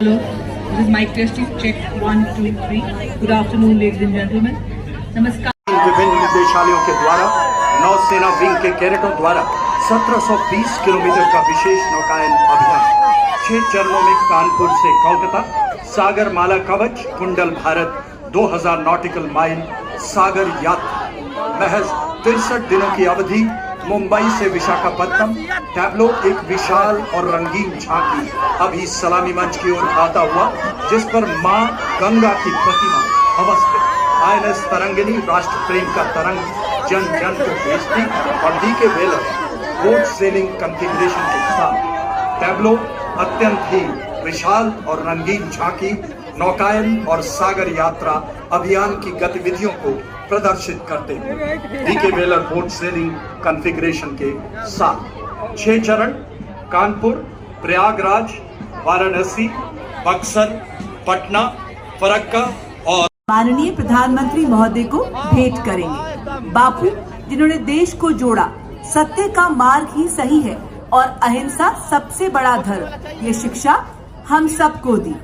Hello, this is mic testing. Check 1, 2, 3. Good afternoon, ladies and gentlemen. नमस्कार। विभिन्न निदेशालयों के द्वारा नौसेना विंग के कैडेटों द्वारा 1720 किलोमीटर का विशेष नौकायन अभियान 6 चरणों में कानपुर से कोलकाता, सागरमाला कवच, कुंडल भारत, 2000 नॉटिकल माइल सागर यात्रा, महज 63 दिनों की अवधि, मुंबई से विशाखापट्टनम। टैब्लो एक विशाल और रंगीन झांकी अभी सलामी मंच की ओर आता हुआ, जिस पर मां गंगा की प्रतिमा अवस्थित INS तरंगिनी राष्ट्र प्रेम का तरंग जन जन को भेजती और DK वेलर बोट सेलिंग कॉन्फ़िगरेशन के साथ टैब्लो अत्यंत ही विशाल और रंगीन झांकी नौकायन और सागर यात्रा अभियान की गतिविधियों को प्रदर्शित करते हुए DK वेलर बोट सेलिंग कॉन्फ़िगरेशन के साथ 6 चरण कानपुर, प्रयागराज, वाराणसी, बक्सर, पटना, फरक्का और माननीय प्रधानमंत्री महोदय को भेंट करेंगे। बापू जिन्होंने देश को जोड़ा, सत्य का मार्ग ही सही है और अहिंसा सबसे बड़ा धर्म, ये शिक्षा हम सबको दी।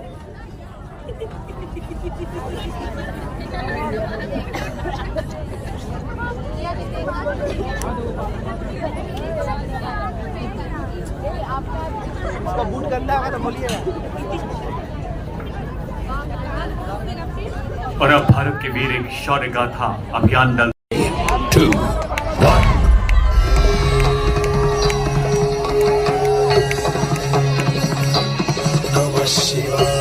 और अब भारत के वीर एक शौर्य गाथा अभियान दल 2, 1 नमः शिवाय।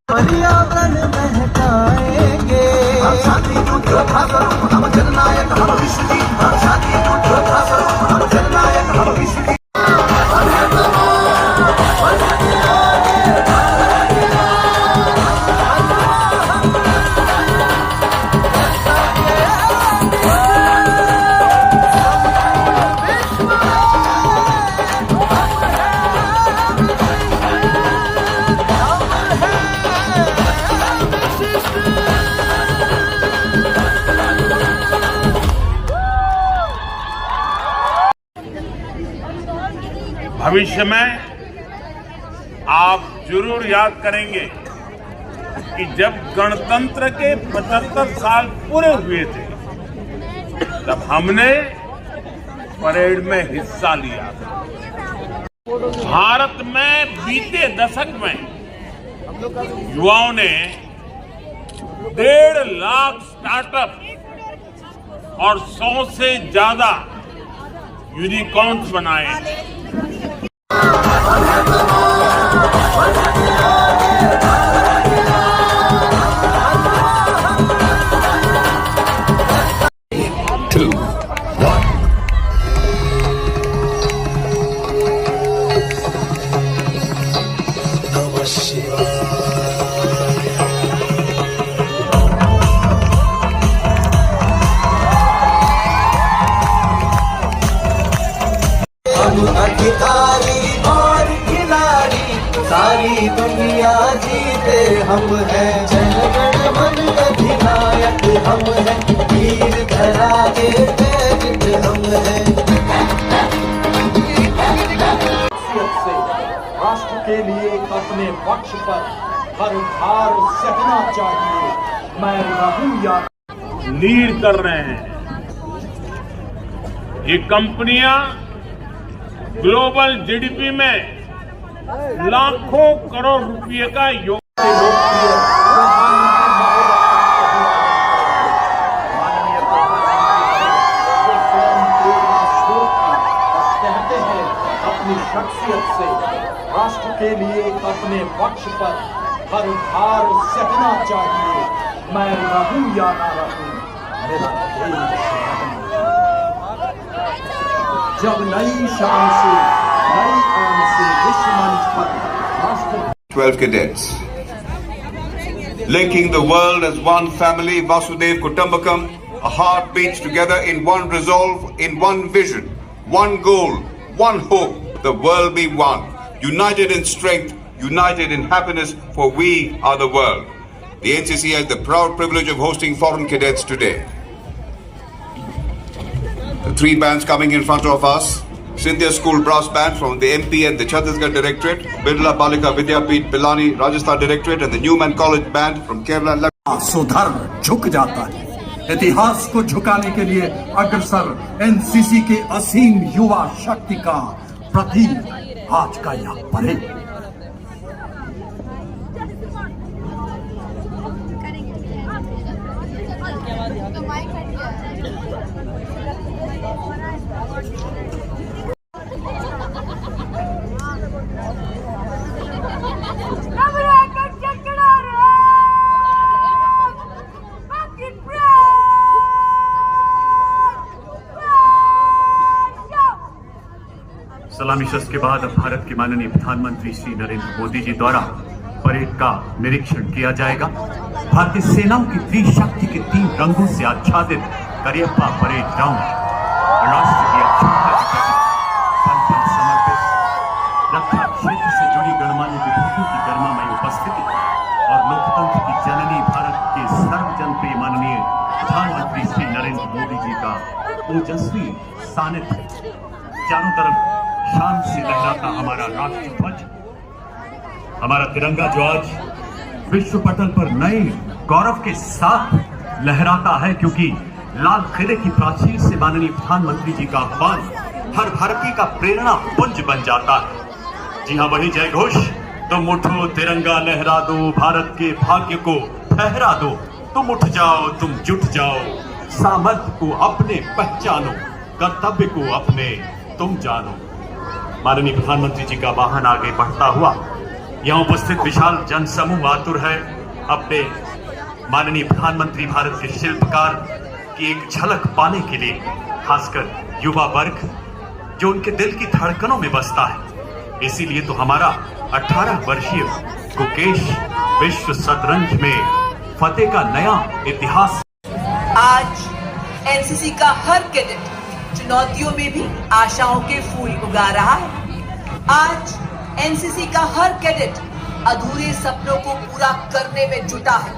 पर्यावरण महकाएंगे, हम शांति योद्धा स्वरूप, हम जननायक, हम विश्व की, हम शांति योद्धा स्वरूप, हम जननायक, हम विश्व की। भविष्य में आप जरूर याद करेंगे कि जब गणतंत्र के 75 साल पूरे हुए थे, तब हमने परेड में हिस्सा लिया था। भारत में बीते दशक में युवाओं ने 1.5 लाख स्टार्टअप और 100 से ज्यादा यूनिकॉर्न्स बनाए। अधिकारी और खिलाड़ी, सारी दुनिया जीते हम हैं, जन गण मन अधिनायक हम हैं, वीर धरा के तेज हम हैं। राष्ट्र के लिए अपने पक्ष पर हर हार सहना चाहिए। मैं रहूं या लीड कर रहे हैं। ये कंपनियां ग्लोबल जीडीपी में लाखों करोड़ रुपए का कहते हैं अपनी शख्सियत से राष्ट्र के लिए अपने पक्ष पर हर हार सहना चाहिए। मैं रहूं या ना रहूं, मेरा देश जब नई शान से नई आन से विश्व मंच पर राष्ट्र 12 cadets linking the world as one family, Vasudev Kutumbakam, a heart beats together in one resolve, in one vision, one goal, one hope, the world be one, united in strength, united in happiness, for we are the world. The NCC has the proud privilege of hosting foreign cadets today. The three bands coming in front of us: Scindia School Brass Band from the MP and the Chhattisgarh Directorate, Birla Balika Vidyapeeth Pilani Rajasthan Directorate, and the Newman College Band from Kerala. सुधर झुक जाता है। इतिहास को झुकाने के लिए अग्रसर एनसीसी के असीम युवा शक्ति का प्रतीक आज का यह परेड। सलामी शस्त्र के बाद अब भारत के माननीय प्रधानमंत्री श्री नरेंद्र मोदी जी द्वारा परेड का निरीक्षण किया जाएगा। भारतीय सेनाओं की त्रिशक्ति के 3 रंगों से आच्छादित करियप्पा परेड ग्राउंड राष्ट्र की अक्षमता के प्रति पल-पल समर्पित, रक्षा क्षेत्र से जुड़ी गणमान्य विभूतियों की गरिमामयी उपस्थिति और लोकतंत्र की जननी भारत के सर्वजनप्रिय माननीय प्रधानमंत्री श्री नरेंद्र मोदी जी का ओजस्वी सानिध्य, चारों तरफ शान से लहराता हमारा राष्ट्र ध्वज, हमारा तिरंगा जो आज विश्व पटल पर नए गौरव के साथ लहराता है, क्योंकि लाल किले की प्राचीर से माननीय प्रधानमंत्री जी का आह्वान हर भारतीय का प्रेरणा पुंज बन जाता है। जी हाँ, वही जय घोष, तुम उठो तिरंगा लहरा दो, भारत के भाग्य को फहरा दो, तुम उठ जाओ, तुम जुट जाओ, सामर्थ्य को अपने पहचानो, कर्तव्य को अपने तुम जानो। माननीय प्रधानमंत्री जी का वाहन आगे बढ़ता हुआ यहाँ उपस्थित विशाल जनसमूह आतुर है अपने माननीय प्रधानमंत्री भारत के शिल्पकार की एक झलक पाने के लिए, खासकर युवा वर्ग जो उनके दिल की धड़कनों में बसता है। इसीलिए तो हमारा 18 वर्षीय गुकेश विश्व शतरंज में फतेह का नया इतिहास। आज एनसीसी का हर कैडेट चुनौतियों में भी आशाओं के फूल उगा रहा है। आज एनसीसी का हर कैडेट अधूरे सपनों को पूरा करने में जुटा है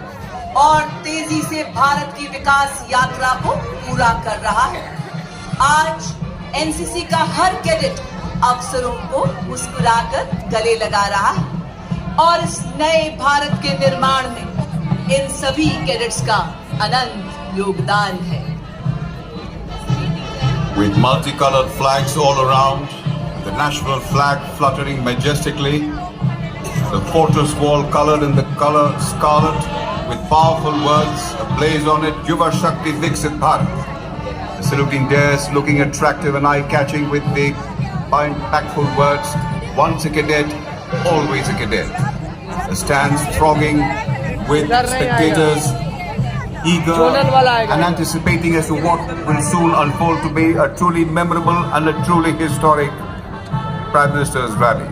और तेजी से भारत की विकास यात्रा को पूरा कर रहा है। आज एनसीसी का हर कैडेट अवसरों को मुस्कुराकर गले लगा रहा है और इस नए भारत के निर्माण में इन सभी कैडेट्स का अनंत योगदान है। With multicolored flags all around, the national flag fluttering majestically, the fortress wall colored in the color scarlet, with powerful words ablaze on it, Yuva Shakti Viksit Bharat. The saluting dares looking attractive and eye-catching with the impactful words, once a cadet, always a cadet. The stands thronging with spectators, eager and anticipating as to what will soon unfold to be a truly memorable and a truly historic Prime Minister's rally.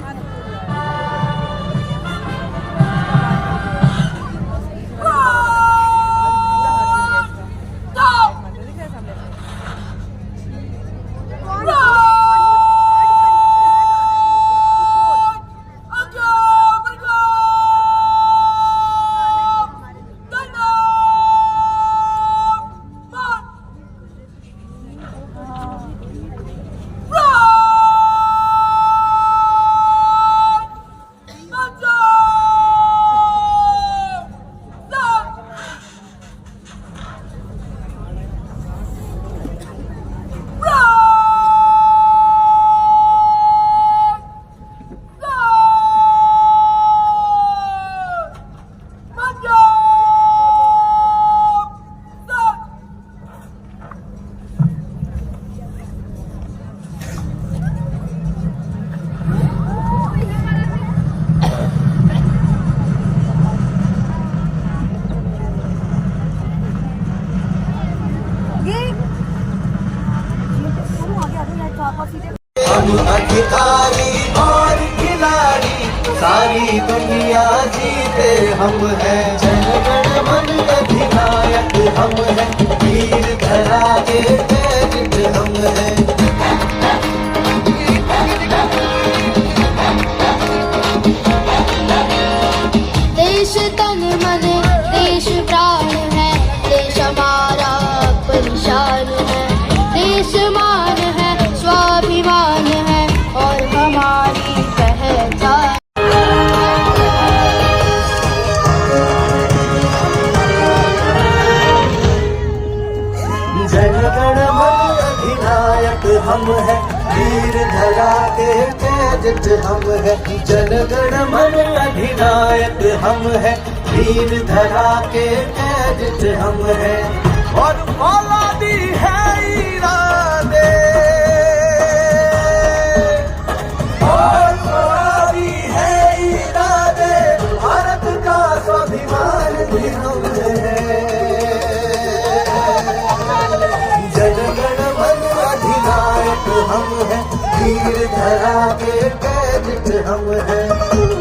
हम अधिकारी और खिलाड़ी, सारी दुनिया जीते हम हैं। जय मन अधिनायक हम हैं, वीर धरा के कैडेट हम हैं। देश तन मन देश प्राण है, देश हमारा परिशान है, देश मान है स्वाभिमान है और हमारी पहचान। जनगण मन अधिनायक हम हैं, वीर धरा के कैडेट हम हैं। जनगण मन अधिनायक हम हैं, वीर धरा के कैडेट हम हैं। और फौलादी है इरादे, और फौलादी है इरादे, भारत का स्वाभिमान भी हम हैं। जनगण मन अधिनायक हम हैं, वीर धरा के कैडेट हम हैं।